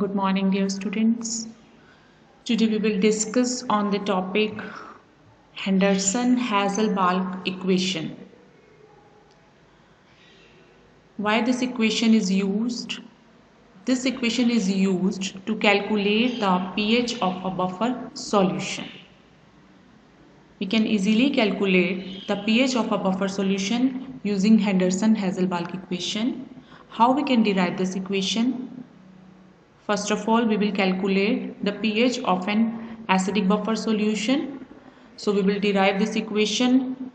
Good morning, dear students. Today we will discuss on the topic Henderson-Hasselbalch equation. Why this equation is used? This equation is used to calculate the pH of a buffer solution. We can easily calculate the pH of a buffer solution using Henderson-Hasselbalch equation. How we can derive this equation? First of all, we will calculate the pH of an acidic buffer solution. So we will derive this equation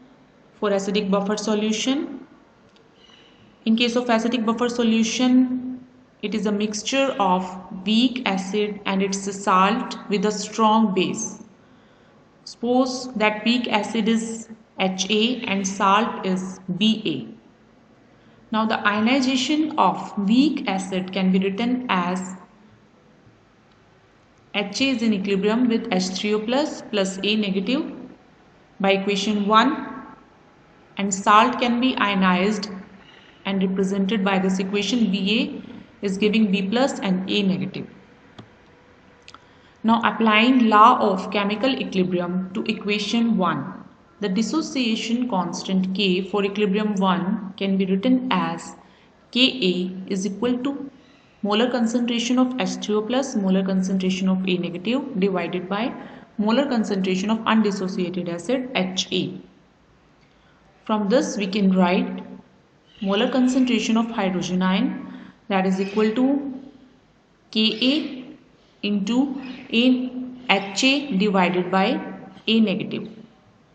for acidic buffer solution. In case of acidic buffer solution, it is a mixture of weak acid and its salt with a strong base. Suppose that weak acid is Ha and salt is Ba. Now the ionization of weak acid can be written as Ha is in equilibrium with H3O plus A negative by equation 1, and salt can be ionized and represented by this equation. Ba is giving B plus and A negative. Now applying law of chemical equilibrium to equation 1, the dissociation constant K for equilibrium 1 can be written as Ka is equal to molar concentration of H3O plus molar concentration of A negative divided by molar concentration of undissociated acid Ha. From this we can write molar concentration of hydrogen ion, that is equal to Ka into Ha divided by A negative.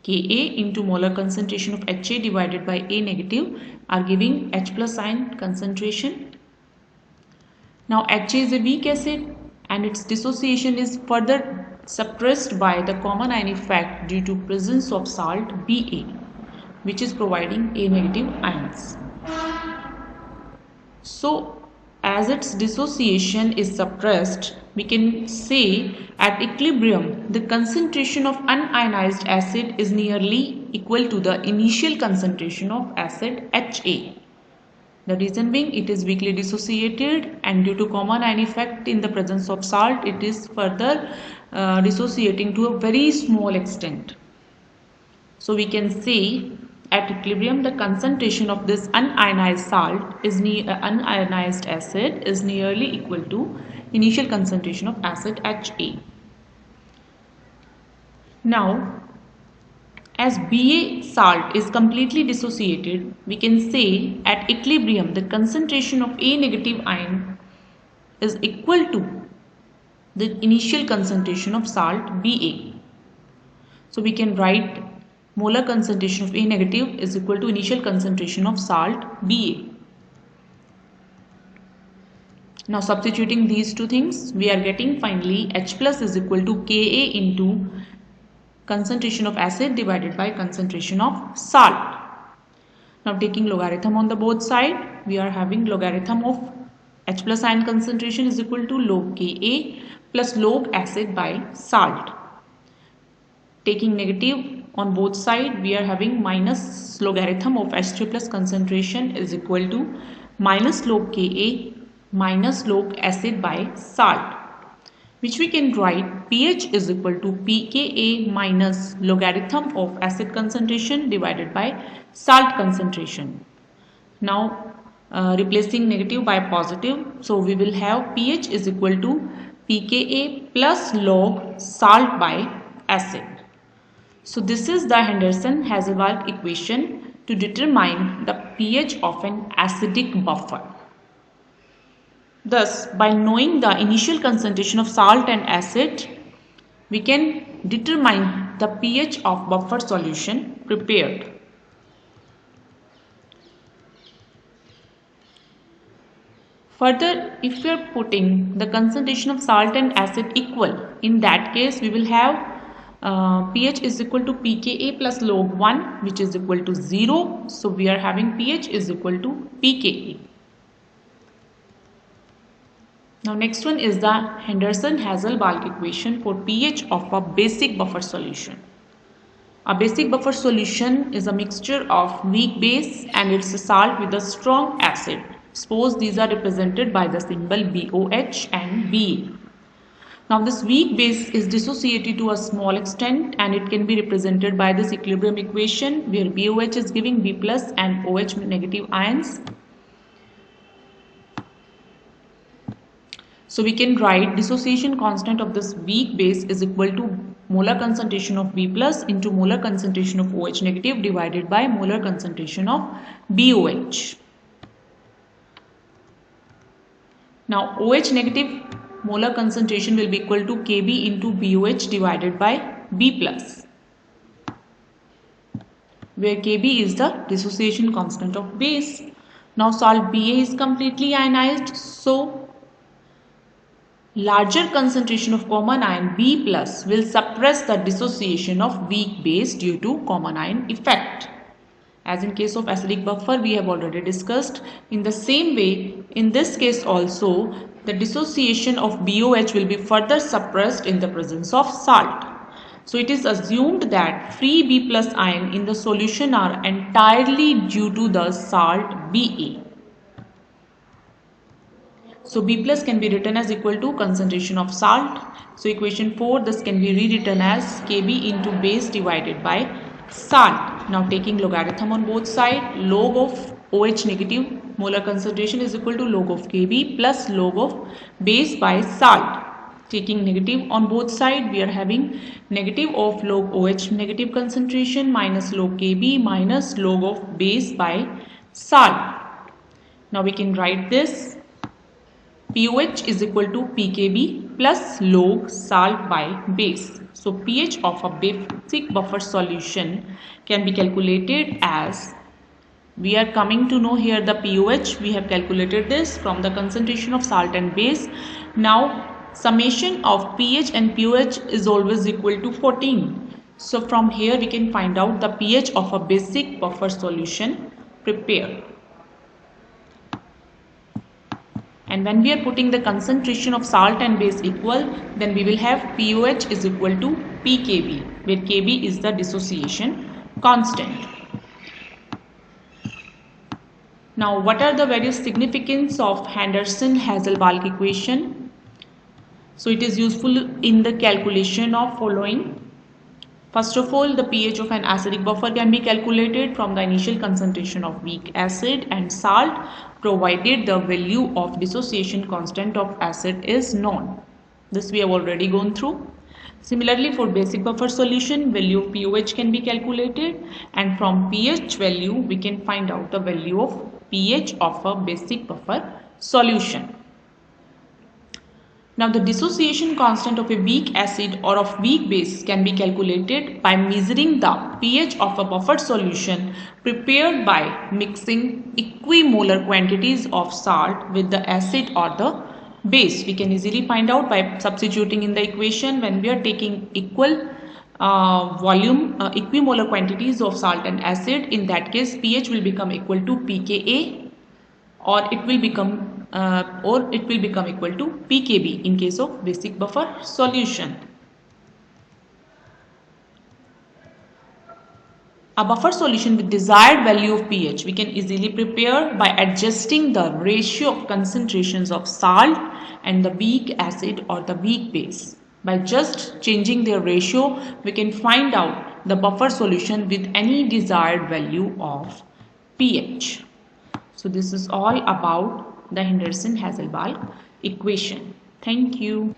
Ka into molar concentration of Ha divided by A negative are giving H plus ion concentration. Now Ha is a weak acid and its dissociation is further suppressed by the common ion effect due to presence of salt Ba, which is providing A negative ions. So as its dissociation is suppressed, we can say at equilibrium the concentration of unionized acid is nearly equal to the initial concentration of acid Ha. The reason being it is weakly dissociated, and due to common ion effect in the presence of salt, it is further dissociating to a very small extent. So we can say at equilibrium the concentration of this unionized unionized acid is nearly equal to initial concentration of acid Ha. Now as Ba salt is completely dissociated, we can say at equilibrium the concentration of A negative ion is equal to the initial concentration of salt Ba. So we can write molar concentration of A negative is equal to initial concentration of salt Ba. Now substituting these two things, we are getting finally H plus is equal to Ka into concentration of acid divided by concentration of salt. Now taking logarithm on the both side, we are having logarithm of H plus ion concentration is equal to log Ka plus log acid by salt. Taking negative on both side, we are having minus logarithm of H3 plus concentration is equal to minus log Ka minus log acid by salt, which we can write pH is equal to pKa minus logarithm of acid concentration divided by salt concentration. Now replacing negative by positive, so we will have pH is equal to pKa plus log salt by acid. So this is the Henderson-Hasselbalch equation to determine the pH of an acidic buffer. Thus, by knowing the initial concentration of salt and acid, we can determine the pH of buffer solution prepared. Further, if we are putting the concentration of salt and acid equal, in that case we will have pH is equal to pKa plus log 1, which is equal to 0. So we are having pH is equal to pKa. Now next one is the Henderson-Hasselbalch equation for pH of a basic buffer solution. A basic buffer solution is a mixture of weak base and its salt with a strong acid. Suppose these are represented by the symbol BOH and BA. Now this weak base is dissociated to a small extent and it can be represented by this equilibrium equation where BOH is giving B plus and OH negative ions. So we can write dissociation constant of this weak base is equal to molar concentration of B plus into molar concentration of OH negative divided by molar concentration of BOH. Now OH negative molar concentration will be equal to Kb into BOH divided by B plus, where Kb is the dissociation constant of base. Now salt Ba is completely ionized, so larger concentration of common ion B plus will suppress the dissociation of weak base due to common ion effect. As in case of acidic buffer, we have already discussed. In the same way, in this case also, the dissociation of BOH will be further suppressed in the presence of salt. So it is assumed that free B plus ion in the solution are entirely due to the salt Ba. So B plus can be written as equal to concentration of salt. So equation 4, this can be rewritten as Kb into base divided by salt. Now taking logarithm on both sides, log of OH negative molar concentration is equal to log of Kb plus log of base by salt. Taking negative on both sides, we are having negative of log OH negative concentration minus log Kb minus log of base by salt. Now we can write this. pOH is equal to pKb plus log salt by base. So pH of a basic buffer solution can be calculated as, we are coming to know here the pOH, we have calculated this from the concentration of salt and base. Now summation of pH and pOH is always equal to 14. So from here we can find out the pH of a basic buffer solution prepared. And when we are putting the concentration of salt and base equal, then we will have pOH is equal to pKb, where Kb is the dissociation constant. Now, what are the various significance of Henderson-Hasselbalch equation? So it is useful in the calculation of following. First of all, the pH of an acidic buffer can be calculated from the initial concentration of weak acid and salt, provided the value of dissociation constant of acid is known. This we have already gone through. Similarly, for basic buffer solution, value of pOH can be calculated, and from pH value we can find out the value of pH of a basic buffer solution. Now the dissociation constant of a weak acid or of weak base can be calculated by measuring the pH of a buffer solution prepared by mixing equimolar quantities of salt with the acid or the base. We can easily find out by substituting in the equation. When we are taking equal equimolar quantities of salt and acid, in that case pH will become equal to pKa, or it will become equal to pKb in case of basic buffer solution. A buffer solution with desired value of pH we can easily prepare by adjusting the ratio of concentrations of salt and the weak acid or the weak base. By just changing their ratio, we can find out the buffer solution with any desired value of pH. So this is all about the Henderson-Hasselbalch equation. Thank you.